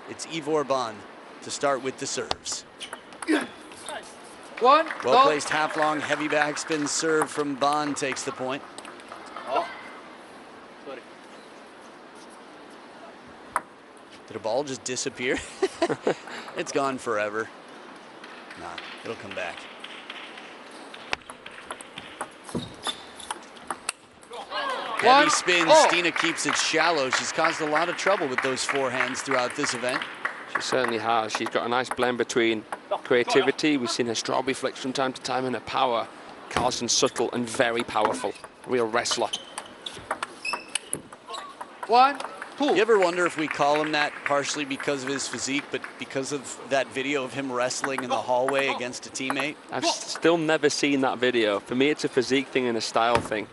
It's Ivor Ban to start with the serves. One. Well-placed half-long, heavy backspin serve from Ban takes the point. Oh. Sorry. Did a ball just disappear? It's gone forever. Nah, it'll come back. Heavy spin, Stina keeps it shallow. She's caused a lot of trouble with those forehands throughout this event. She certainly has. She's got a nice blend between creativity. We've seen her strawberry flicks from time to time, and her power. Karlsson subtle and very powerful. Real wrestler. 1, 2. You ever wonder if we call him that partially because of his physique, but because of that video of him wrestling in the hallway against a teammate? I've still never seen that video. For me, it's a physique thing and a style thing.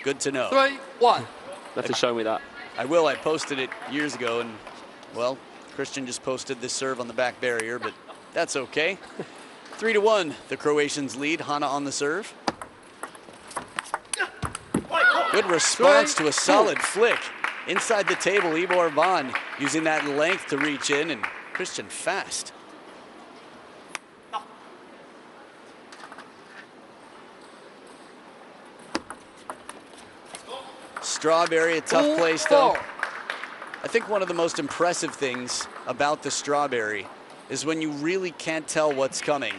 Good to know. 3, 1. You have to show me that. I will. I posted it years ago, and, well, Christian just posted this serve on the back barrier, but that's okay. 3-1, the Croatians lead. Hanna on the serve. Good response to a solid flick. Inside the table, Ivor Ban using that length to reach in, and Christian fast. Strawberry, a tough place though. I think one of the most impressive things about the strawberry is when you really can't tell what's coming.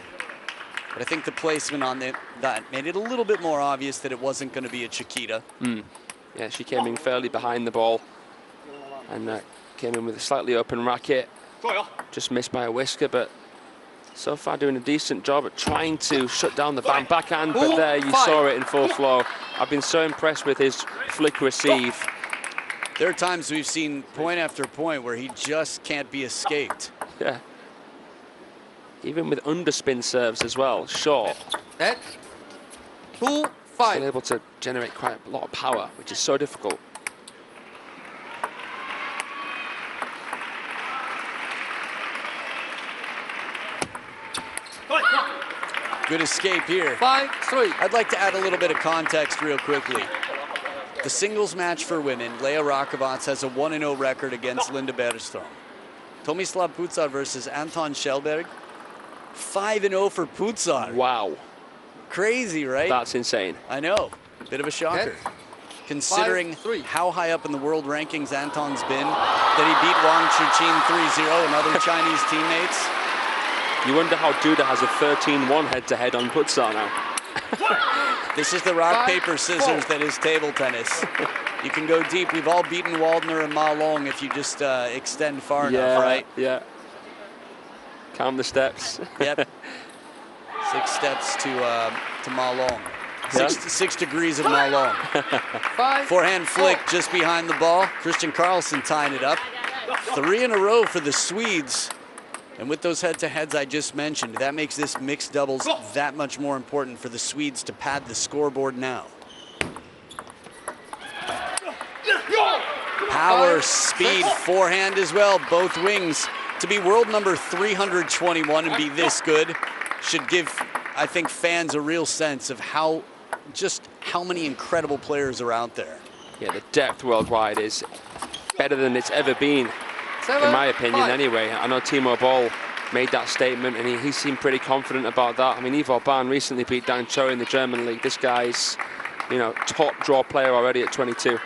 But I think the placement on that made it a little bit more obvious that it wasn't going to be a Chiquita. Yeah, she came in fairly behind the ball and came in with a slightly open racket. Just missed by a whisker, but so far doing a decent job at trying to shut down the Ban backhand. But there you saw it in full flow. I've been so impressed with his flick receive. There are times we've seen point after point where he just can't be escaped. Yeah. Even with underspin serves as well, short. 2, 5. Still able to generate quite a lot of power, which is so difficult. Good escape here. 5-3. I'd like to add a little bit of context real quickly. The singles match for women, Leah Rakovac has a 1-0 record against Linda Bergström. Tomislav Pucar versus Anton Kallberg, 5-0 for Pucar. Wow. Crazy, right? That's insane. I know. Bit of a shocker. Considering how high up in the world rankings Anton's been, that he beat Wang Chuqin 3-0 and other Chinese teammates. You wonder how Duda has a 13-1 head-to-head on Pucar now. This is the rock, paper, scissors that is table tennis. You can go deep. We've all beaten Waldner and Ma Long if you just extend far enough, right? Yeah. Count the steps. Yep. 6 steps to Ma Long. 6 degrees of Ma Long. Forehand flick just behind the ball. Christian Karlsson tying it up. 3 in a row for the Swedes. And with those head-to-heads I just mentioned, that makes this mixed doubles that much more important for the Swedes to pad the scoreboard now. Power, speed, forehand as well, both wings. To be world number 321 and be this good should give, I think, fans a real sense of how many incredible players are out there. Yeah, the depth worldwide is better than it's ever been. 7, in my opinion, 5. anyway. I know Timo Boll made that statement, and he seemed pretty confident about that. I mean, Ivor Ban recently beat Dan Cho in the German league. This guy's, you know, top draw player already at 22.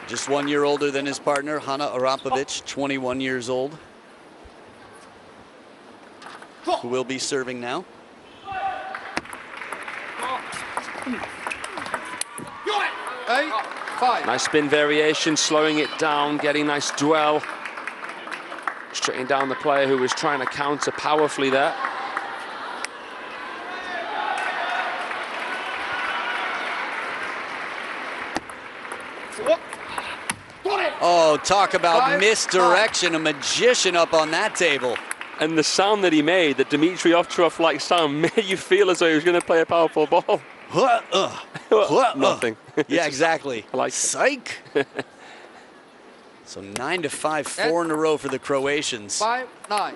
Just 1 year older than his partner, Hanna Arapovic, 21 years old, who will be serving now. Nice spin variation, slowing it down, getting nice dwell. Straighting down the player who was trying to counter powerfully there. Oh, talk about misdirection, a magician up on that table. And the sound that he made, the Dmitry Ovtcharov-like sound, made you feel as though he was going to play a powerful ball. Nothing. Yeah, exactly. I like Psych. So 9-5, 4 in a row for the Croatians. 5-9.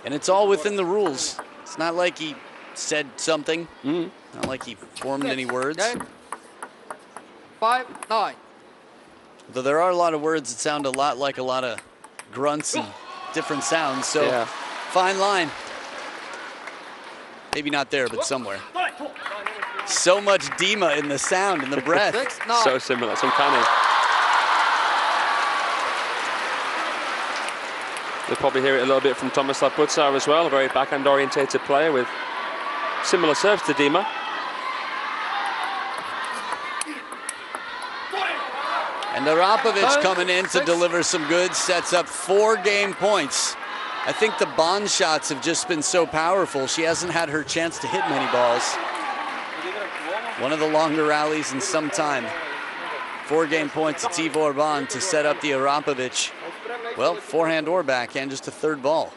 And it's all within the rules. It's not like he said something. Not like he formed any words. 5-9. Though there are a lot of words that sound a lot like a lot of grunts and different sounds, so Yeah. fine line. Maybe not there, but somewhere. So much Dima in the sound and the breath. 6-9. So similar, it's uncanny. You'll probably hear it a little bit from Tomislav Bucar as well, a very backhand orientated player with similar serves to Dima. And Arapovic coming in to deliver some goods, sets up 4 game points. I think the bond shots have just been so powerful. She hasn't had her chance to hit many balls. One of the longer rallies in some time. 4 game points to Tibor Bond to set up the Arapovic. Well, forehand or backhand, just a 3rd ball.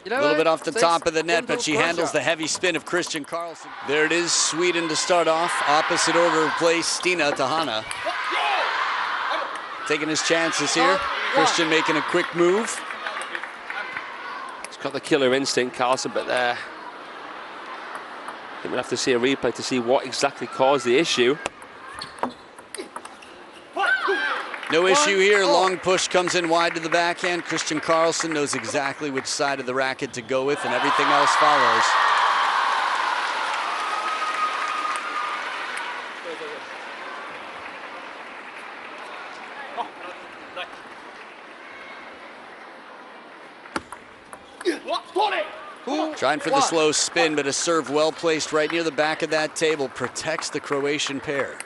A little bit off the top of the net, but she handles the heavy spin of Christian Karlsson. There it is, Sweden to start off. Opposite order of play, Stina to Hanna. Taking his chances here. Christian making a quick move. He's got the killer instinct, Karlsson, but there. I think we'll have to see a replay to see what exactly caused the issue. No issue here. Long push comes in wide to the backhand. Christian Karlsson knows exactly which side of the racket to go with, and everything else follows. Trying for the slow spin, but a serve well placed right near the back of that table protects the Croatian pair.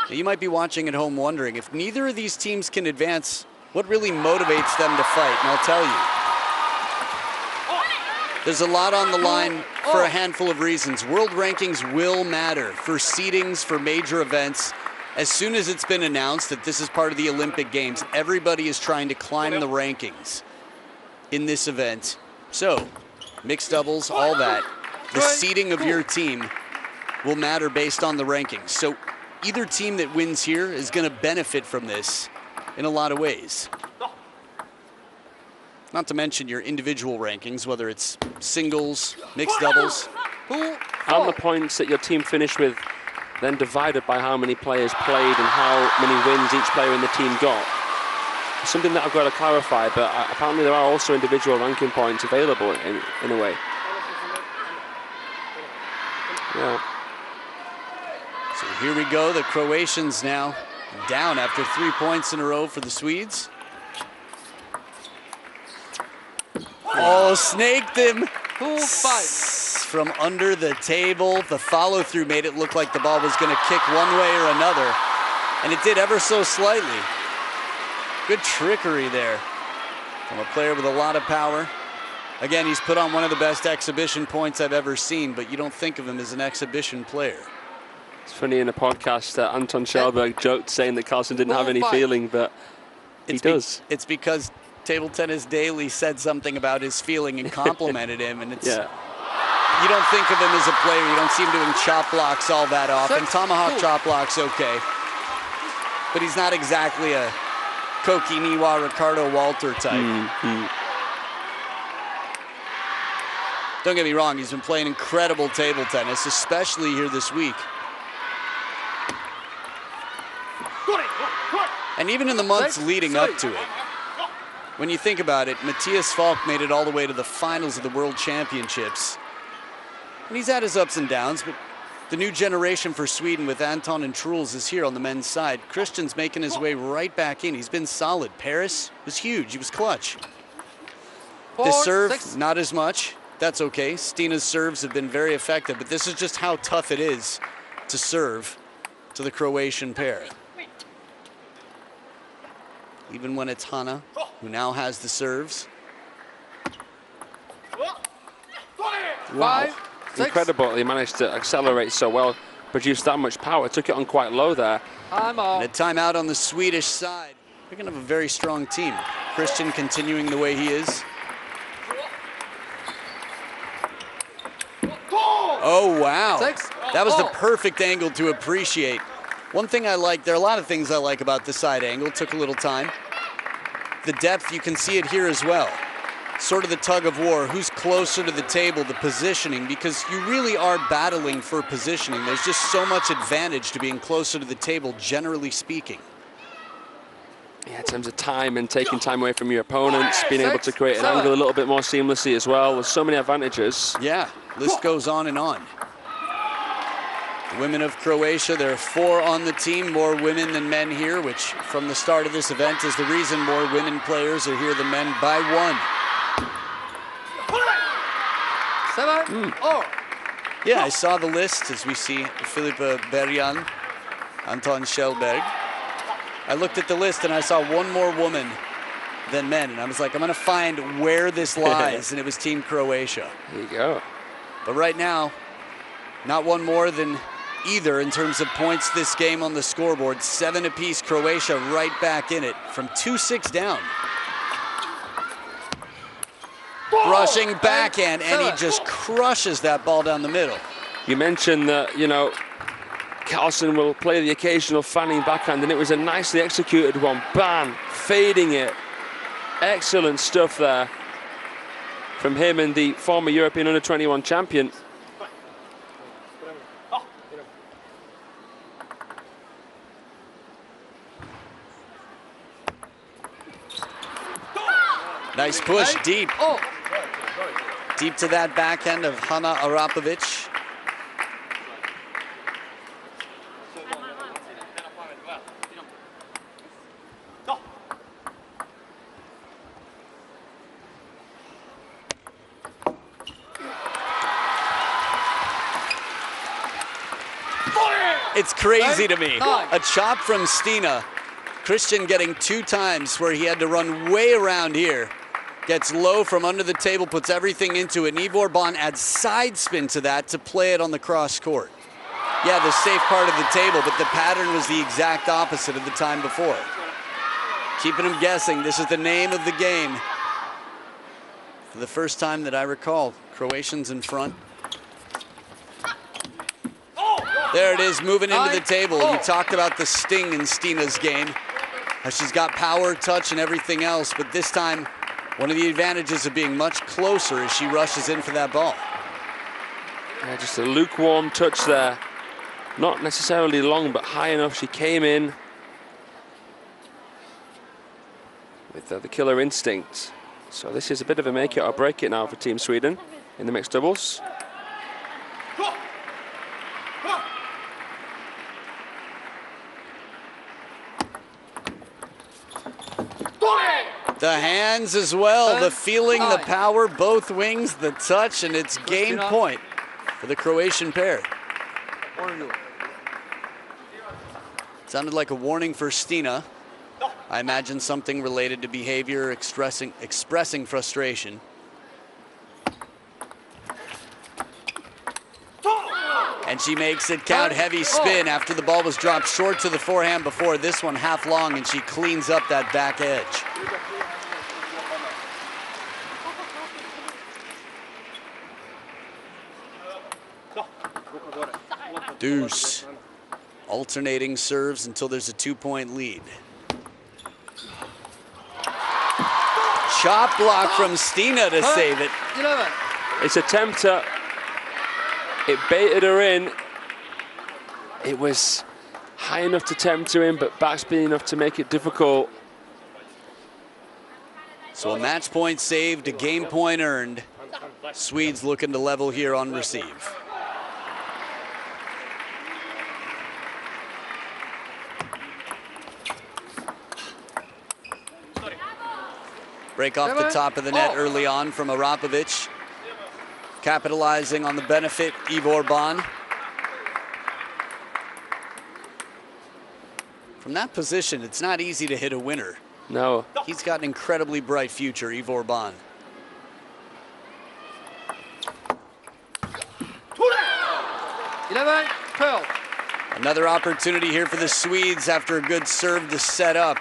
Now, you might be watching at home wondering, if neither of these teams can advance, what really motivates them to fight? And I'll tell you. There's a lot on the line for a handful of reasons. World rankings will matter for seedings, for major events. As soon as it's been announced that this is part of the Olympic Games, everybody is trying to climb the rankings in this event. So, mixed doubles, all that. The seeding of your team will matter based on the rankings. So either team that wins here is going to benefit from this in a lot of ways. Not to mention your individual rankings, whether it's singles, mixed doubles. And the points that your team finished with, then divided by how many players played and how many wins each player in the team got. Something that I've got to clarify, but apparently there are also individual ranking points available in a way. Yeah. So here we go, the Croatians now down after 3 points in a row for the Swedes. Oh, snaked him. From under the table. The follow through made it look like the ball was going to kick one way or another, and it did ever so slightly. Good trickery there from a player with a lot of power. Again, he's put on one of the best exhibition points I've ever seen, but you don't think of him as an exhibition player. It's funny, in a podcast, Anton Kallberg joked saying that Karlsson didn't have any feeling, but he does. It's because Table Tennis Daily said something about his feeling and complimented him, and it's you don't think of him as a player. You don't see him doing chop blocks all that often. Tomahawk chop blocks, okay, but he's not exactly a Koki Niwa, Ricardo Walter type. Don't get me wrong, he's been playing incredible table tennis, especially here this week. And even in the months leading up to it, when you think about it, Matthias Falk made it all the way to the finals of the World Championships. And he's had his ups and downs, but the new generation for Sweden with Anton and Truls is here on the men's side. Christian's making his way right back in. He's been solid. Paris was huge. He was clutch. This serve, not as much. That's okay. Stina's serves have been very effective, but this is just how tough it is to serve to the Croatian pair. Even when it's Hanna, who now has the serves. Wow. Incredible, he managed to accelerate so well, produce that much power, took it on quite low there. And a timeout on the Swedish side. They're going to have a very strong team. Christian continuing the way he is. Oh, wow. That was the perfect angle to appreciate. One thing I like, there are a lot of things I like about the side angle. It took a little time. The depth, you can see it here as well. sort of the tug of war, who's closer to the table, the positioning, because you really are battling for positioning. There's just so much advantage to being closer to the table, generally speaking. Yeah, in terms of time and taking time away from your opponents, being able to create an angle a little bit more seamlessly as well. There's so many advantages. Yeah, list goes on and on. The women of Croatia, there are 4 on the team, more women than men here, which from the start of this event is the reason more women players are here than men by 1. 7, all. Yeah, I saw the list as we see Filippa Berjan, Anton Kallberg. I looked at the list and I saw 1 more woman than men, and I was like, I'm gonna find where this lies, and it was Team Croatia. There you go. But right now, not 1 more than either in terms of points this game on the scoreboard. 7 apiece, Croatia right back in it from 2-6 down. Rushing backhand, and he just crushes that ball down the middle. You mentioned that, you know, Karlsson will play the occasional fanning backhand, and it was a nicely executed one. Bam, fading it. Excellent stuff there from him and the former European Under-21 champion. Nice push deep. Deep to that backhand of Hanna Arapovic. It's crazy to me. A chop from Stina. Christian getting 2 times where he had to run way around here. Gets low from under the table, puts everything into it. And Ivor Bon adds side spin to that to play it on the cross court. Yeah, the safe part of the table, but the pattern was the exact opposite of the time before. Keeping him guessing. This is the name of the game. For the first time that I recall, Croatians in front. There it is, moving into the table. You talked about the sting in Stina's game. How she's got power, touch, and everything else, but this time, one of the advantages of being much closer as she rushes in for that ball. Yeah, just a lukewarm touch there. Not necessarily long, but high enough. She came in with the killer instinct. So this is a bit of a make it or break it now for Team Sweden in the mixed doubles. The hands as well, the feeling, the power, both wings, the touch, and it's game point for the Croatian pair. Sounded like a warning for Stina. I imagine something related to behavior, expressing frustration. And she makes it count. Heavy spin after the ball was dropped short to the forehand before. This one half long, and she cleans up that back edge. Deuce. Alternating serves until there's a 2-point lead. Chop block from Stina to save it. It's a tempter. It baited her in. It was high enough to tempt her in, but backspin enough to make it difficult. So a match point saved, a game point earned. Swedes looking to level here on receive. Break off the top of the net early on from Arapovic. Capitalizing on the benefit, Ivor Bon. From that position, it's not easy to hit a winner. No. He's got an incredibly bright future, Ivor Bon. Another opportunity here for the Swedes after a good serve to set up.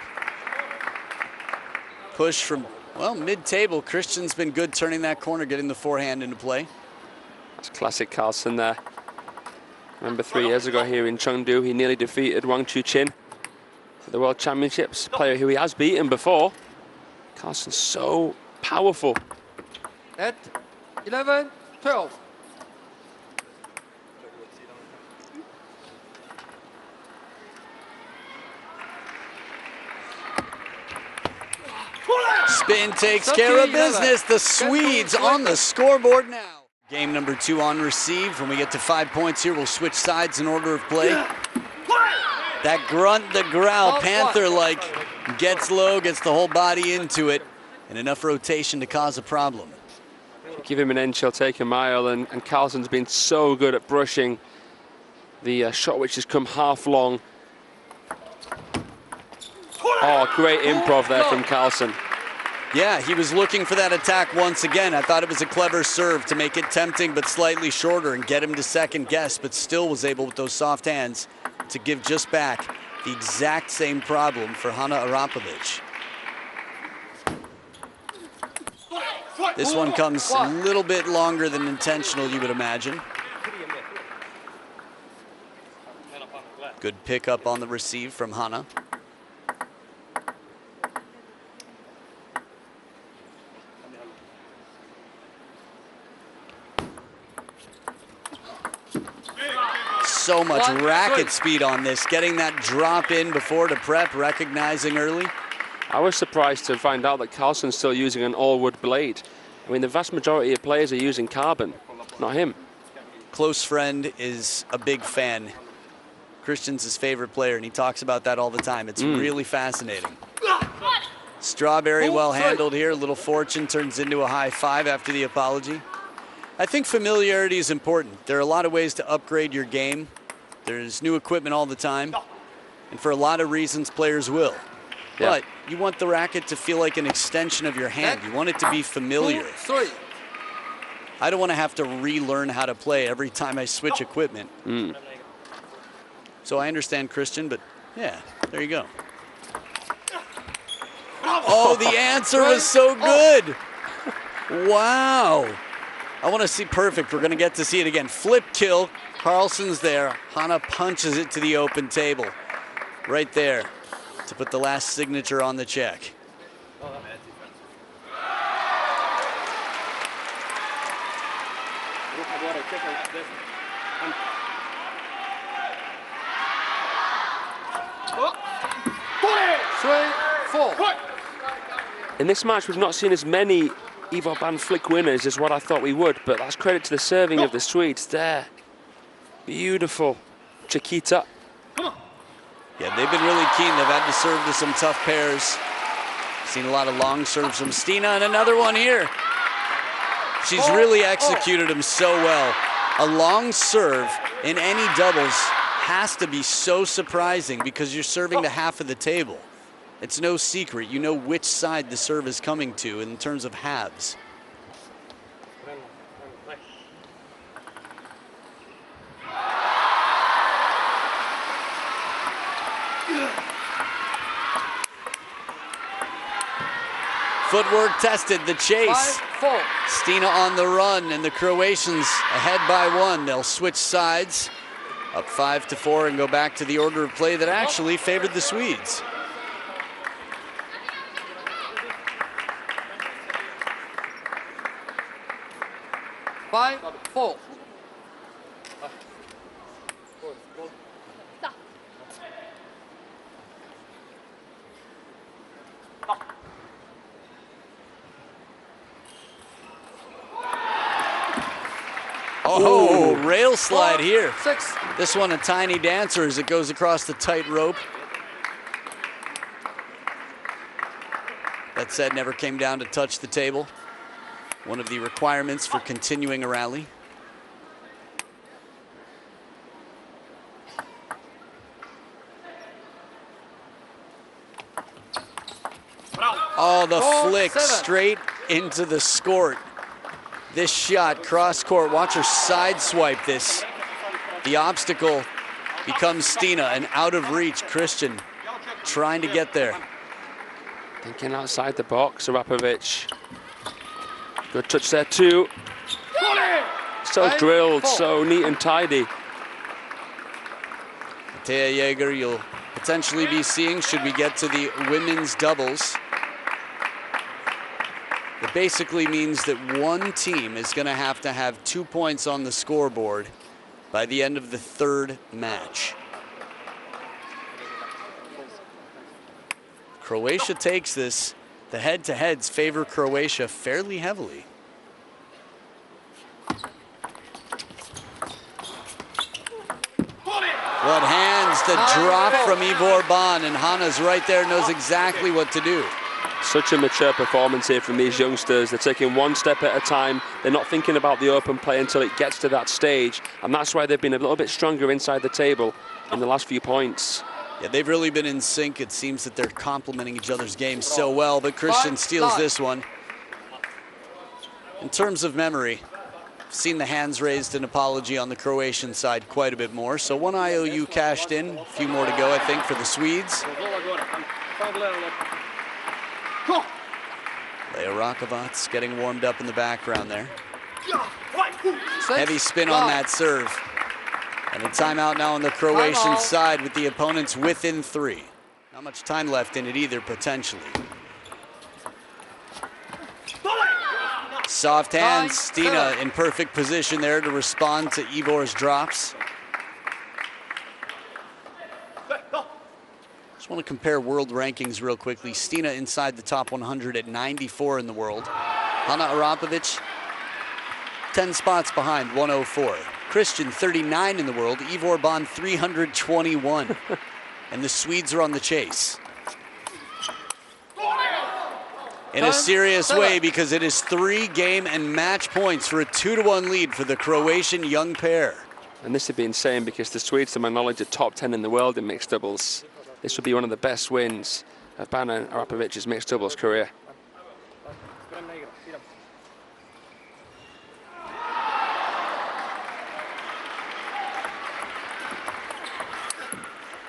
Push from, well, mid-table. Christian's been good turning that corner, getting the forehand into play. That's classic Karlsson there. Remember 3 years ago here in Chengdu, he nearly defeated Wang Chuqin for the World Championships, a player who he has beaten before. Karlsson's so powerful at 11-12. Spin takes care of business. The Swedes on the scoreboard now. Game number 2 on receive. When we get to 5 points here, we'll switch sides in order of play. That grunt, the growl, Panther-like, gets low, gets the whole body into it, and enough rotation to cause a problem. Give him an inch, he'll take a mile, and Karlsson's been so good at brushing the shot which has come half long. Oh, great improv there from Karlsson. Yeah, he was looking for that attack once again. I thought it was a clever serve to make it tempting but slightly shorter and get him to second guess, but still was able with those soft hands to give just back the exact same problem for Hanna Arapovic. This one comes a little bit longer than intentional, you would imagine. Good pickup on the receive from Hanna. So much racket speed on this, getting that drop in before to prep, recognizing early. I was surprised to find out that Karlsson's still using an all-wood blade. I mean, the vast majority of players are using carbon, not him. Close friend is a big fan. Christian's his favorite player, and he talks about that all the time. It's really fascinating. Strawberry well handled here. Little Fortune turns into a high five after the apology. I think familiarity is important. There are a lot of ways to upgrade your game. There's new equipment all the time. And for a lot of reasons, players will. Yeah. But you want the racket to feel like an extension of your hand. You want it to be familiar. I don't want to have to relearn how to play every time I switch equipment. So I understand Christian, but yeah, there you go. Oh, the answer was so good. Wow. I want to see perfect. We're going to get to see it again. Flip kill. Karlsson's there. Hanna punches it to the open table. Right there to put the last signature on the check. In this match, we've not seen as many Evo Band flick winners as what I thought we would, but that's credit to the serving of the Swedes there. Beautiful. Chiquita. Yeah, they've been really keen. They've had to serve to some tough pairs. Seen a lot of long serves from Stina, and another one here. She's really executed them so well. A long serve in any doubles has to be so surprising because you're serving to half of the table. It's no secret. You know which side the serve is coming to in terms of halves. Footwork tested, the chase. Stina on the run, and the Croatians ahead by 1. They'll switch sides, up 5-4, and go back to the order of play that actually favored the Swedes. Oh, rail slide here. This one a tiny dancer as it goes across the tight rope. That said, never came down to touch the table. One of the requirements for continuing a rally. Oh, the flick straight into the skort. This shot, cross court, watch her side swipe this. The obstacle becomes Stina, and out of reach, Christian trying to get there. Thinking outside the box, Arapovic. Good touch there too. So drilled, so neat and tidy. Thea Jaeger, you'll potentially be seeing, should we get to the women's doubles. The It basically means that one team is going to have 2 points on the scoreboard by the end of the third match. Croatia takes this. The head-to-heads favor Croatia fairly heavily. What hands to drop from Ivor Ban, and Hana's right there, knows exactly what to do. Such a mature performance here from these youngsters. They're taking one step at a time. They're not thinking about the open play until it gets to that stage, and that's why they've been a little bit stronger inside the table in the last few points. Yeah, they've really been in sync. It seems that they're complementing each other's games so well, but Christian steals this one. In terms of memory, I've seen the hands raised in apology on the Croatian side quite a bit more. So one IOU cashed in, a few more to go, I think, for the Swedes. Arapovic getting warmed up in the background there. Heavy spin on that serve. And a timeout now on the Croatian side with the opponents within 3. Not much time left in it either, potentially. Soft hands, Stina in perfect position there to respond to Ivor's drops. Just want to compare world rankings real quickly. Stina inside the top 100 at 94 in the world. Hana Arapovic, 10 spots behind, 104. Christian, 39 in the world. Ivor Ban, 321. And the Swedes are on the chase. In a serious way, because it is 3 game and match points for a 2-1 lead for the Croatian young pair. And this would be insane because the Swedes, to my knowledge, are top 10 in the world in mixed doubles. This would be one of the best wins of Ban and Arapovic's mixed doubles career.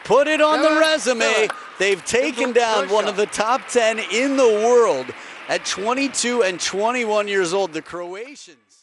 Put it on the resume. They've taken down one of the top 10 in the world at 22 and 21 years old. The Croatians